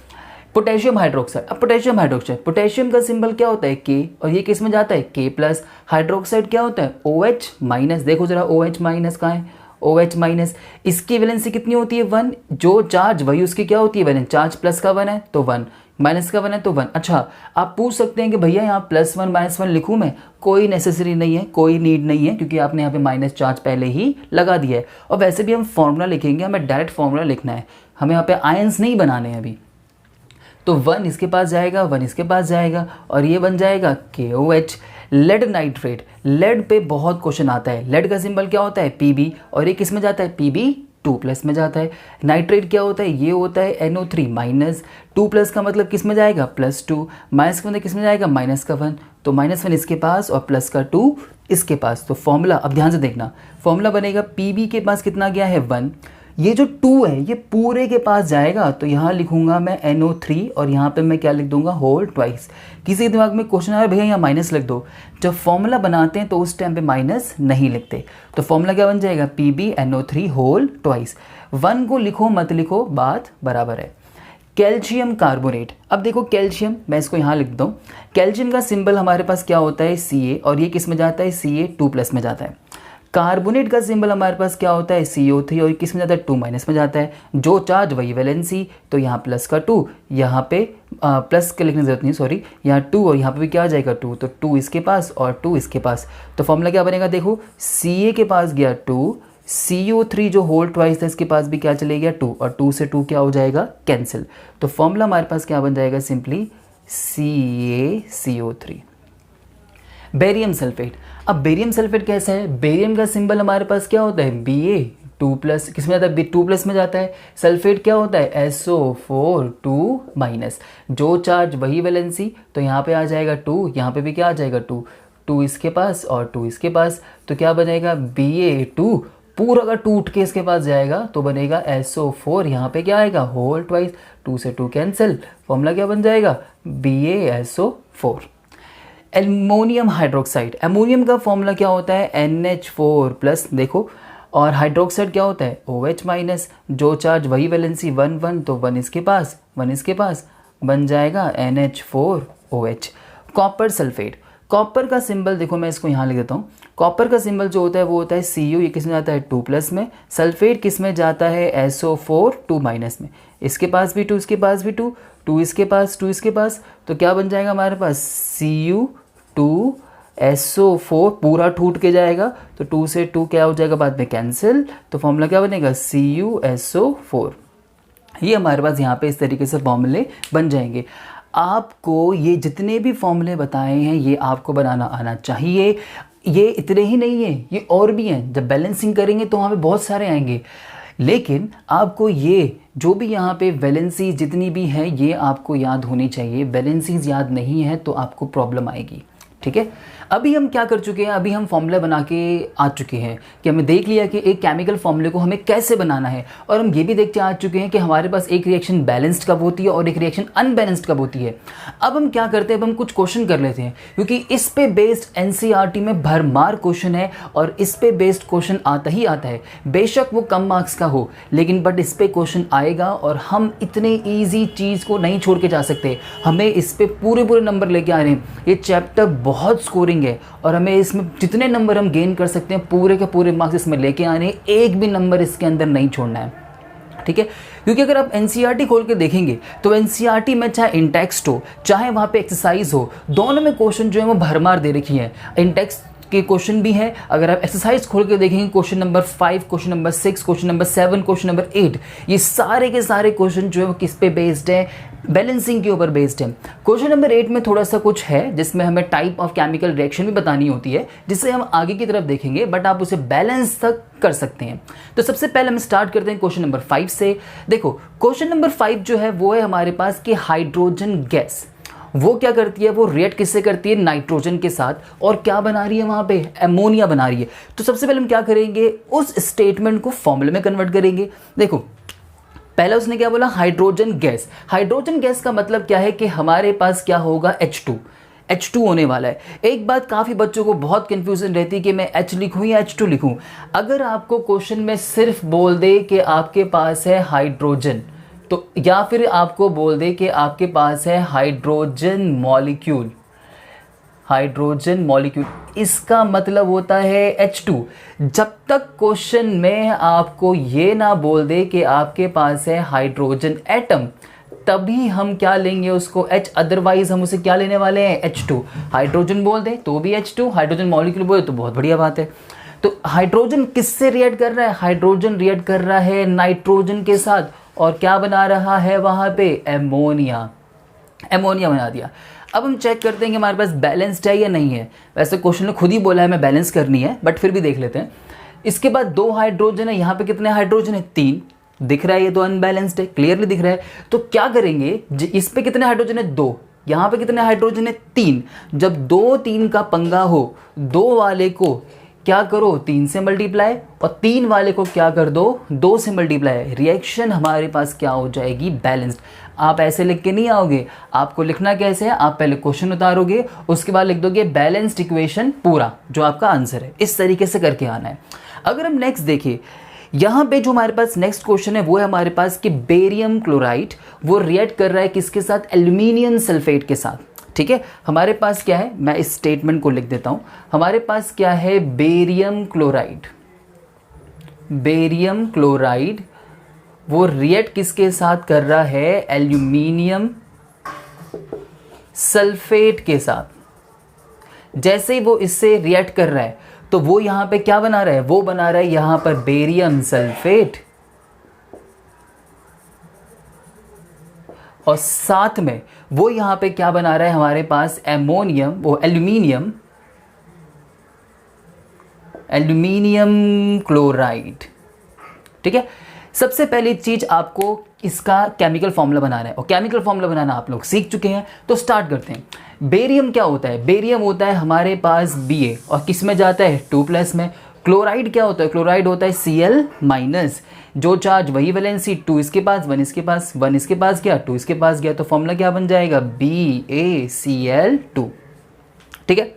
पोटेशियम हाइड्रोक्साइड, अब पोटेशियम हाइड्रोक्साइड, पोटेशियम का सिंबल क्या होता है, K, और ये किस में जाता है, K प्लस। हाइड्रोक्साइड क्या होता है, OH माइनस। देखो जरा OH माइनस कहाँ है, OH माइनस। इसकी वैलेंसी कितनी होती है, 1। जो चार्ज वही उसकी क्या होती है, वैलेंस। चार्ज प्लस का 1 है तो 1, माइनस का 1 है तो 1। अच्छा, आप पूछ सकते हैं कि भैया यहाँ +1 -1 लिखूँ मैं? कोई नेसेसरी नहीं है, कोई नीड नहीं है, क्योंकि आपने यहाँ पे माइनस चार्ज पहले ही लगा दिया है। और वैसे भी हम फॉर्मूला लिखेंगे, हमें डायरेक्ट फॉर्मूला लिखना है, हमें यहाँ पे आयंस नहीं बनाने हैं अभी। तो 1 इसके पास जाएगा, 1 इसके पास जाएगा, और ये बन जाएगा KOH। लेड नाइट्रेट, लेड पे बहुत क्वेश्चन आता है। लेड का सिंबल क्या होता है, Pb, और ये किस में जाता है, Pb2 प्लस में जाता है। नाइट्रेट क्या होता है, ये होता है NO3 माइनस। 2 प्लस का मतलब किस में जाएगा, +2। माइनस का मतलब किस में जाएगा, माइनस का 1। तो -1 इसके पास और प्लस का 2 इसके पास। तो फॉर्मूला, अब ध्यान से देखना, फॉर्मूला बनेगा Pb के पास कितना गया है, 1। ये जो 2 है ये पूरे के पास जाएगा, तो यहाँ लिखूंगा मैं NO3 और यहाँ पे मैं क्या लिख दूंगा, होल ट्वाइस। किसी दिमाग में क्वेश्चन आ रहा है भैया यहाँ माइनस लिख दो, जब फॉर्मूला बनाते हैं तो उस टाइम पे माइनस नहीं लिखते। तो फॉर्मूला क्या बन जाएगा, PbNO3 होल ट्वाइस। 1 को लिखो मत लिखो, बात बराबर है। कैल्शियम कार्बोनेट, अब देखो कैल्शियम, मैं इसको यहाँ लिख दूँ। कैल्शियम का सिंबल हमारे पास क्या होता है, Ca, और ये किस में जाता है, Ca2 प्लस में जाता है। कार्बोनेट का सिंबल हमारे पास क्या होता है, CO3, और किस में जाता है, 2 माइनस में जाता है। जो चार्ज वही वैलेंसी, तो यहाँ प्लस का 2, यहाँ पे प्लस के लिखने की जरूरत नहीं, सॉरी, यहाँ 2 और यहाँ पे भी क्या आ जाएगा, 2। तो 2 इसके पास और 2 इसके पास। तो फॉर्मूला क्या बनेगा, देखो Ca के पास गया 2, CO3 जो होल ट्वाइस था इसके पास भी क्या चले गया, 2, और 2 से 2 क्या हो जाएगा, कैंसिल। तो फॉर्मूला हमारे पास क्या बन जाएगा, सिंपली CaCO3। बेरियम सल्फेट, अब बेरियम सल्फेट कैसा है, बेरियम का सिंबल हमारे पास क्या होता है, Ba2 प्लस, किस में जाता है, 2 प्लस में जाता है। सल्फेट क्या होता है, SO4 2 माइनस। जो चार्ज वही वैलेंसी, तो यहाँ पे आ जाएगा 2, यहाँ पे भी क्या आ जाएगा 2, 2 इसके पास और 2 इसके पास। तो क्या बनेगा, Ba2 पूरा का टूट के इसके पास जाएगा, तो बनेगा SO4, यहाँ पे क्या आएगा, होल ट्वाइस। 2 से 2 कैंसिल, फॉर्मूला क्या बन जाएगा, BaSO4। एल्युमिनियम हाइड्रोक्साइड, एमोनियम का फॉर्मूला क्या होता है, NH4 प्लस, देखो, और हाइड्रोक्साइड क्या होता है, OH माइनस। जो चार्ज वही वैलेंसी, 1 1, तो 1 इसके पास, 1 इसके पास, बन जाएगा NH4OH। कॉपर सल्फेट, कॉपर का सिंबल देखो, मैं इसको यहाँ लिख देता हूँ। कॉपर का सिंबल जो होता है वो होता है Cu, ये किस में जाता है, 2 प्लस में। सल्फेट किस में जाता है, SO4 2 माइनस में। इसके पास भी 2, इसके पास भी 2, 2 इसके पास, 2 इसके पास। तो क्या बन जाएगा हमारे पास, Cu2SO4 पूरा टूट के जाएगा, तो 2 से 2 क्या हो जाएगा, बाद में कैंसिल। तो फॉर्मूला क्या बनेगा, CuSO4। ये हमारे पास यहाँ पे इस तरीके से फॉर्मूले बन जाएंगे। आपको ये जितने भी फॉर्मूले बताए हैं ये आपको बनाना आना चाहिए। ये इतने ही नहीं है, ये और भी हैं। जब बैलेंसिंग करेंगे तो वहाँ पे बहुत सारे आएंगे। लेकिन आपको ये जो भी यहाँ पे वैलेंसी जितनी भी हैं ये आपको याद होनी चाहिए। वैलेंसीज याद नहीं है तो आपको प्रॉब्लम आएगी, ठीक है। अभी हम क्या कर चुके हैं, अभी हम फॉर्मूला बना के आ चुके हैं कि हमें देख लिया कि एक केमिकल फॉर्मूले को हमें कैसे बनाना है, और हम ये भी देखते आ चुके हैं कि हमारे पास एक रिएक्शन बैलेंस्ड कब होती है और एक रिएक्शन अनबैलेंस्ड कब होती है। अब हम क्या करते हैं, अब हम कुछ क्वेश्चन कर लेते हैं, क्योंकि इस पे बेस्ड एनसीईआरटी में भरमार क्वेश्चन है और इस पे बेस्ड क्वेश्चन आता ही आता है, बेशक वो कम मार्क्स का हो, लेकिन बट इस पे क्वेश्चन आएगा और हम इतने ईजी चीज़ को नहीं छोड़ के जा सकते। हमें इस पे पूरे नंबर लेके आ रहे हैं। ये चैप्टर बहुत स्कोरिंग है और हमें इसमें जितने नंबर हम गेन कर सकते हैं पूरे के पूरे मार्क्स इसमें लेके आने हैं, एक भी नंबर इसके अंदर नहीं छोड़ना है, ठीक है। क्योंकि अगर आप एनसीईआरटी खोल के देखेंगे तो एनसीईआरटी में चाहे इन टेक्स्ट हो चाहे वहाँ पे एक्सरसाइज हो, दोनों में क्वेश्चन जो है वो भरमार दे रखी है। इन टेक्स्ट के क्वेश्चन भी हैं, अगर आप एक्सरसाइज खोल के देखेंगे question number 5, question number 6, question number 7, question number 8, ये सारे के सारे क्वेश्चन जो है वो किस पे बेस्ड है, बैलेंसिंग के ऊपर बेस्ड है। क्वेश्चन नंबर 8 में थोड़ा सा कुछ है जिसमें हमें टाइप ऑफ केमिकल रिएक्शन भी बतानी होती है, जिससे हम आगे की तरफ देखेंगे, बट आप उसे बैलेंस तक कर सकते हैं। तो सबसे पहले हम स्टार्ट करते हैं क्वेश्चन नंबर 5 से। देखो क्वेश्चन नंबर 5 जो है वो है हमारे पास कि हाइड्रोजन गैस वो क्या करती है, वो रिएक्ट किससे करती है, नाइट्रोजन के साथ, और क्या बना रही है वहाँ पे, एमोनिया बना रही है। तो सबसे पहले हम क्या करेंगे, उस स्टेटमेंट को फॉर्मूले में कन्वर्ट करेंगे। देखो पहला उसने क्या बोला, हाइड्रोजन गैस। हाइड्रोजन गैस का मतलब क्या है कि हमारे पास क्या होगा, H2 होने वाला है। एक बात काफ़ी बच्चों को बहुत कंफ्यूजन रहती है कि मैं H लिखूं या H2 लिखूं। अगर आपको क्वेश्चन में सिर्फ बोल दे कि आपके पास है हाइड्रोजन, तो या फिर आपको बोल दे कि आपके पास है हाइड्रोजन मॉलिक्यूल, इसका मतलब होता है H2। जब तक क्वेश्चन में आपको ये ना बोल दे कि आपके पास है हाइड्रोजन एटम, तभी हम क्या लेंगे उसको H, अदरवाइज हम उसे क्या लेने वाले हैं, H2। हाइड्रोजन बोल दे तो भी H2, हाइड्रोजन मॉलिक्यूल बोले तो बहुत बढ़िया बात है। तो हाइड्रोजन किससे रिएक्ट कर रहा है, हाइड्रोजन रिएक्ट कर रहा है नाइट्रोजन के साथ, और क्या बना रहा है वहाँ पे, एमोनिया बना दिया। अब हम चेक करते हैं कि हमारे पास बैलेंस्ड है या नहीं है। वैसे क्वेश्चन ने खुद ही बोला है हमें बैलेंस करनी है, बट फिर भी देख लेते हैं। इसके बाद 2 हाइड्रोजन है, यहाँ पे कितने हाइड्रोजन है, 3 दिख रहा है, ये तो अनबैलेंस्ड है, क्लियरली दिख रहा है। तो क्या करेंगे, इस पे कितने हाइड्रोजन है, 2, यहाँ पे कितने हाइड्रोजन है, 3। जब 2-3 का पंगा हो, 2 वाले को क्या करो, 3 से मल्टीप्लाई, और 3 वाले को क्या कर दो, 2 से मल्टीप्लाई। रिएक्शन हमारे पास क्या हो जाएगी, बैलेंस्ड। आप ऐसे लिख के नहीं आओगे, आपको लिखना कैसे है, आप पहले क्वेश्चन उतारोगे, उसके बाद लिख दोगे बैलेंस्ड इक्वेशन पूरा जो आपका आंसर है। इस तरीके से करके आना है। अगर हम नेक्स्ट देखें, यहाँ पे जो हमारे पास नेक्स्ट क्वेश्चन है वो है हमारे पास कि बेरियम क्लोराइड वो रिएक्ट कर रहा है किसके साथ, एल्यूमिनियम सल्फेट के साथ, ठीक है। हमारे पास क्या है, मैं इस स्टेटमेंट को लिख देता हूं। हमारे पास क्या है, बेरियम क्लोराइड वो रिएक्ट किसके साथ कर रहा है, एल्यूमिनियम सल्फेट के साथ। जैसे ही वो इससे रिएक्ट कर रहा है तो वो यहां पे क्या बना रहा है, वो बना रहा है यहां पर बेरियम सल्फेट, और साथ में वो यहां पे क्या बना रहा है हमारे पास, एमोनियम, वो एल्यूमिनियम क्लोराइड, ठीक है। सबसे पहली चीज आपको इसका केमिकल फॉर्मूला बनाना है, और केमिकल फॉर्मूला बनाना आप लोग सीख चुके हैं, तो स्टार्ट करते हैं। बेरियम क्या होता है, बेरियम होता है हमारे पास Ba, और किस में जाता है, 2+ में। क्लोराइड क्या होता है, क्लोराइड होता है Cl-, जो चार्ज वही वैलेंसी, 2 इसके पास 1 इसके पास, 1 इसके पास गया 2 इसके पास गया, तो फॉर्मूला क्या बन जाएगा, BaCl2, ठीक है।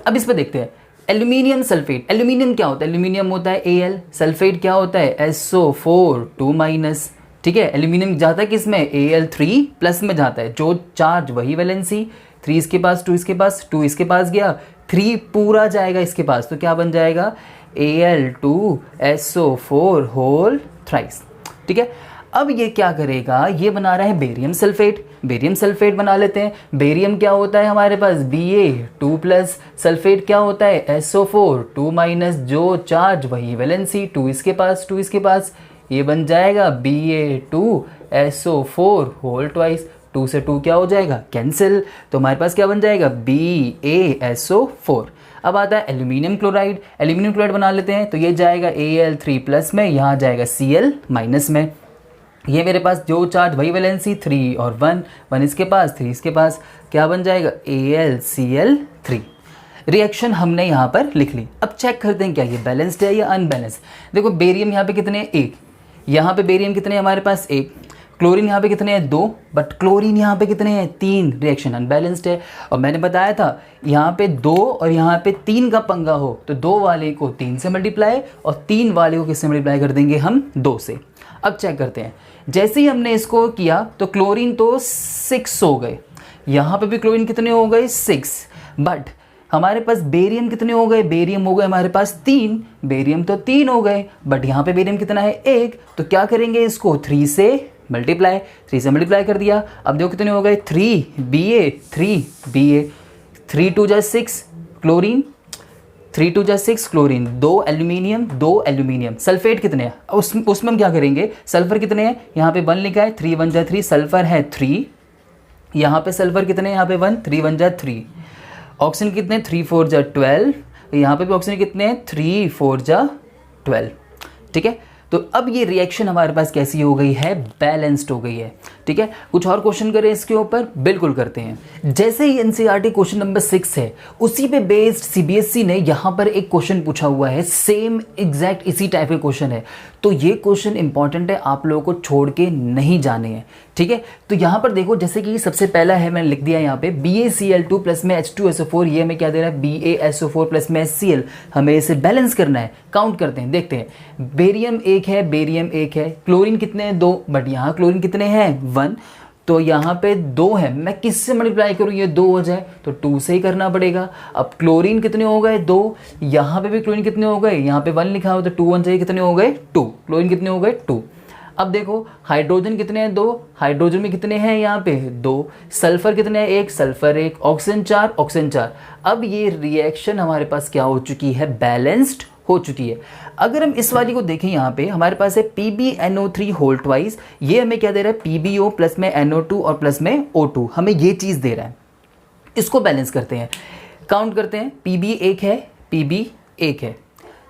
अब इस पर देखते हैं एल्यूमिनियम सल्फेट। एल्यूमिनियम क्या होता है, एल्यूमिनियम होता है Al, सल्फेट क्या होता है SO4 2-, ठीक है। एल्यूमिनियम जाता है किस में, Al3+ में जाता है, जो चार्ज वही वैलेंसी, 3 इसके पास 2 इसके पास, 2 इसके पास गया, 3 पूरा जाएगा इसके पास, तो क्या बन जाएगा Al2SO4 होल थ्राइस, ठीक है। अब ये क्या करेगा, ये बना रहा है बेरियम सल्फेट, बेरियम सल्फेट बना लेते हैं। बेरियम क्या होता है हमारे पास, Ba2+, सल्फेट क्या होता है SO4 2-, जो चार्ज वही वैलेंसी, 2 इसके पास 2 इसके पास, ये बन जाएगा Ba2SO4 होल ट्वाइस। 2 से 2 क्या हो जाएगा, कैंसिल, तो हमारे पास क्या बन जाएगा, BaSO4। अब आता है एल्यूमिनियम क्लोराइड। एल्यूमिनियम क्लोराइड बना लेते हैं, तो ये जाएगा Al3 प्लस में, यहाँ जाएगा Cl माइनस में। ये मेरे पास जो चार्ज वही वैलेंसी 3 और 1 इसके पास 3 इसके पास, क्या बन जाएगा AlCl3। रिएक्शन हमने यहाँ पर लिख ली। अब चेक करते हैं क्या ये बैलेंस्ड है या अनबैलेंस्ड। देखो बेरियम यहाँ पे कितने हैं, 1, यहाँ पे बेरियम कितने हैं हमारे पास 1, क्लोरीन यहाँ पे कितने हैं 2, बट क्लोरीन यहाँ पे कितने हैं 3, रिएक्शन अनबैलेंस्ड है। और मैंने बताया था यहाँ पे 2 और यहाँ पे 3 का पंगा हो तो 2 वाले को 3 से मल्टीप्लाई और 3 वाले को किससे मल्टीप्लाई कर देंगे हम 2 से। अब चेक करते हैं, जैसे ही हमने इसको किया तो क्लोरीन तो 6 हो गए, यहाँ पे भी क्लोरीन कितने हो गए 6, बट हमारे पास बेरियम कितने हो गए, बेरियम हो गए हमारे पास 3, बेरियम तो 3 हो गए, बट यहाँ पे बेरियम कितना है 1, तो क्या करेंगे इसको 3 से मल्टीप्लाई, 3 से मल्टीप्लाई कर दिया। अब देखो कितने हो गए 3Ba 3 2 जा 6 क्लोरीन, 3 2 जा 6 क्लोरीन, 2 एल्यूमिनियम, सल्फेट कितने हैं उसमें हम क्या करेंगे, सल्फर कितने हैं, यहाँ पे 1 लिखा है, 3 1 जा 3, सल्फर है 3, यहाँ पे सल्फर कितने हैं, यहाँ पे 1, 3 1 जा 3, ऑक्सीजन कितने 3 4 जा 12, यहाँ पे भी ऑक्सीजन कितने हैं 3 4 जा 12। ठीक है, तो अब ये रिएक्शन हमारे पास कैसी हो गई है, बैलेंस्ड हो गई है। ठीक है, कुछ और क्वेश्चन करें इसके ऊपर, बिल्कुल करते हैं। जैसे ही एनसीईआरटी क्वेश्चन नंबर 6 है, उसी पे बेस्ड सीबीएसई ने यहाँ पर एक क्वेश्चन पूछा हुआ है, सेम एग्जैक्ट इसी टाइप के क्वेश्चन है, तो ये क्वेश्चन इंपॉर्टेंट है, आप लोगों को छोड़ के नहीं जाने हैं। ठीक है, तो यहाँ पर देखो, जैसे कि सबसे पहला है मैंने लिख दिया यहाँ पे BaCl2 प्लस में H2SO4, ये हमें क्या दे रहा है BaSO4 प्लस में HCl, हमें इसे बैलेंस करना है। काउंट करते हैं, देखते हैं, बेरियम 1 है, बेरियम 1 है, क्लोरीन कितने हैं 2, बट यहाँ क्लोरीन कितने हैं 1, तो यहाँ पे 2 है, मैं किससे मल्टीप्लाई करूँ ये 2 हो जाए, तो 2 से ही करना पड़ेगा। अब क्लोरीन कितने हो गए 2, यहाँ पे भी क्लोरीन कितने हो गए, यहाँ पे 1 लिखा हो तो 2 1 चाहिए, कितने हो गए 2, क्लोरीन कितने हो गए 2। अब देखो हाइड्रोजन कितने हैं 2, हाइड्रोजन में कितने हैं यहाँ पे 2, सल्फर कितने हैं 1, सल्फर 1, ऑक्सीजन 4, ऑक्सीजन 4। अब ये रिएक्शन हमारे पास क्या हो चुकी है, बैलेंस्ड हो चुकी है। अगर हम इस वाली को देखें, यहाँ पे हमारे पास है PbNO3 होल ट्वाइस, ये हमें क्या दे रहा है PbO प्लस में NO2 और प्लस में O2, हमें ये चीज़ दे रहा है। इसको बैलेंस करते हैं, काउंट करते हैं, Pb 1 है, Pb 1 है,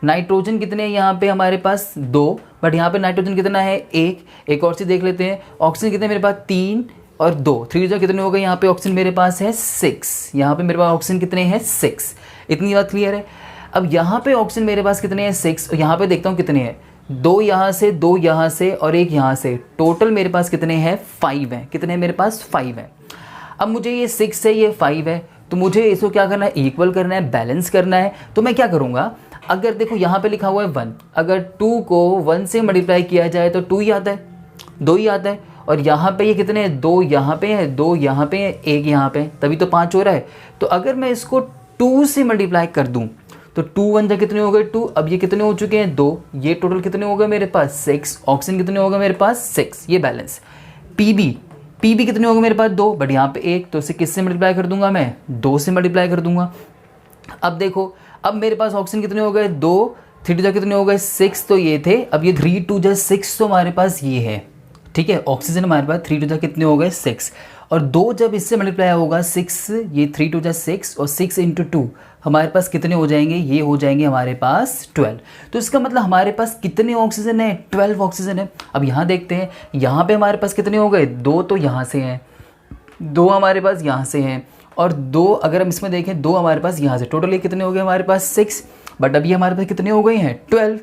नाइट्रोजन कितने हैं यहाँ पे हमारे पास 2, बट यहाँ पे नाइट्रोजन कितना है 1। एक और चीज़ देख लेते हैं, ऑक्सीजन कितने मेरे पास 3 और 2, 3 जो कितने हो गए, यहाँ पे ऑक्सीजन मेरे पास है 6, यहाँ पे मेरे पास ऑक्सीजन कितने हैं 6। इतनी बात क्लियर है। अब यहाँ पे ऑक्सीजन मेरे पास कितने हैं 6, और यहाँ पे देखता हूँ कितने हैं 2 यहाँ से, 2 यहाँ से और 1 यहाँ से, टोटल मेरे पास कितने हैं 5 हैं, कितने हैं मेरे पास 5 हैं। अब मुझे ये 6 है, ये 5 है, तो मुझे इसको क्या करना है, इक्वल करना है, बैलेंस करना है। तो मैं क्या करूँगा, अगर देखो यहाँ पे लिखा हुआ है 1, अगर 2 को 1 से मल्टीप्लाई किया जाए तो 2 ही आता है, 2 ही आता है, और यहाँ पे ये कितने हैं 2 यहाँ पे है, 2 यहाँ पे है, 1 यहाँ पे, तभी तो 5 हो रहा है। तो अगर मैं इसको 2 से मल्टीप्लाई कर दूँ तो 2 1 जा कितने हो गए 2, अब ये कितने हो चुके हैं 2, ये टोटल कितने हो गए मेरे पास 6, ऑक्सीजन कितने हो गए मेरे पास 6, ये बैलेंस। Pb कितने हो गए मेरे पास 2, बट यहाँ पे 1, तो इसे किससे मल्टीप्लाई कर दूंगा मैं 2 से मल्टीप्लाई कर दूंगा। अब देखो, अब मेरे पास ऑक्सीजन कितने हो गए 2, 3 2 जा कितने हो गए 6, तो ये थे, अब ये 3 2 जा 6 तो हमारे पास ये है। ठीक है, ऑक्सीजन हमारे पास 3 2 जा कितने हो गए 6, और 2 जब इससे मल्टीप्लाई होगा 6, ये 3 2 जा 6 और 6 इंटू 2 हमारे पास कितने हो जाएंगे, ये हो जाएंगे हमारे पास 12। तो इसका मतलब हमारे पास कितने ऑक्सीजन है 12 ऑक्सीजन है। अब यहाँ देखते हैं, यहाँ पे हमारे पास कितने हो गए 2 तो यहाँ से हैं, 2 हमारे पास यहाँ से हैं, और 2 अगर हम इसमें देखें 2 हमारे पास यहाँ से, टोटली कितने हो गए हमारे पास 6, बट अभी हमारे पास कितने हो गए हैं 12।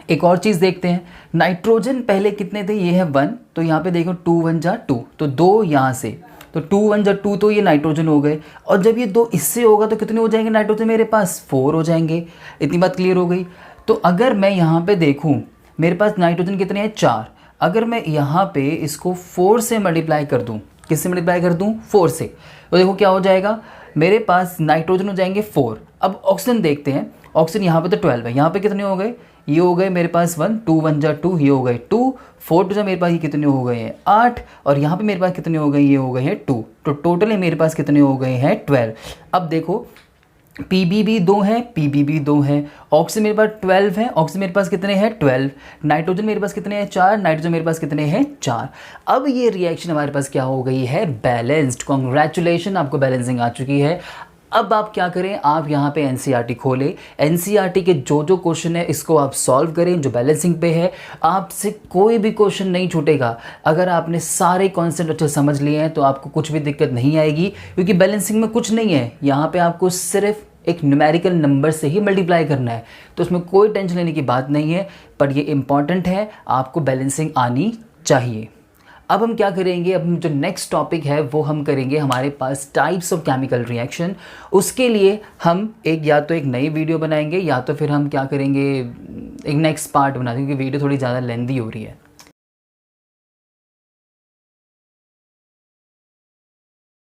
एक और चीज़ देखते हैं, नाइट्रोजन पहले कितने थे, ये है 1, तो यहाँ पे देखो 2 1 जा 2, तो 2 यहाँ से, तो 2 1 जा 2, तो ये नाइट्रोजन हो गए, और जब ये 2 इससे होगा तो कितने हो जाएंगे नाइट्रोजन मेरे पास 4 हो जाएंगे। इतनी बात क्लियर हो गई। तो अगर मैं यहाँ पे देखूँ, मेरे पास नाइट्रोजन कितने हैं 4, अगर मैं यहाँ पे इसको 4 से मल्टीप्लाई कर दूँ, किससे मल्टीप्लाई कर दूँ 4 से, तो देखो क्या हो जाएगा, मेरे पास नाइट्रोजन हो जाएंगे 4। अब ऑक्सीजन देखते हैं, ऑक्सीजन यहाँ पे तो 12 है, यहाँ पे कितने हो गए, ये हो गए मेरे पास 1, 2 1 जा 2, ये हो गए 2, 4 2 जा मेरे पास ये कितने हो गए हैं 8, और यहाँ पे मेरे पास कितने हो गए, ये हो गए हैं 2, तो टोटली मेरे पास कितने हो गए हैं 12। अब देखो Pb भी 2 है, Pb भी 2 है, ऑक्सीजन मेरे पास 12 है, ऑक्सीजन मेरे पास कितने हैं 12, नाइट्रोजन मेरे पास कितने हैं 4, नाइट्रोजन मेरे पास कितने हैं 4। अब ये रिएक्शन हमारे पास क्या हो गई है बैलेंस्ड। कॉन्ग्रेचुलेशन, आपको बैलेंसिंग आ चुकी है। अब आप क्या करें, आप यहाँ पे एनसीईआरटी खोलें, एनसीईआरटी के जो जो क्वेश्चन है इसको आप सॉल्व करें जो बैलेंसिंग पे है। आपसे कोई भी क्वेश्चन नहीं छूटेगा। अगर आपने सारे कॉन्सेप्ट अच्छे समझ लिए हैं तो आपको कुछ भी दिक्कत नहीं आएगी, क्योंकि बैलेंसिंग में कुछ नहीं है। यहाँ पे आपको सिर्फ एक न्यूमेरिकल नंबर से ही मल्टीप्लाई करना है, तो उसमें कोई टेंशन लेने की बात नहीं है। पर ये इंपॉर्टेंट है, आपको बैलेंसिंग आनी चाहिए। अब हम क्या करेंगे, अब हम जो नेक्स्ट टॉपिक है वो हम करेंगे हमारे पास टाइप्स ऑफ केमिकल रिएक्शन। उसके लिए हम या तो एक नई वीडियो बनाएंगे या तो फिर हम क्या करेंगे, एक नेक्स्ट पार्ट बना देंगे, क्योंकि वीडियो थोड़ी ज़्यादा लेंदी हो रही है।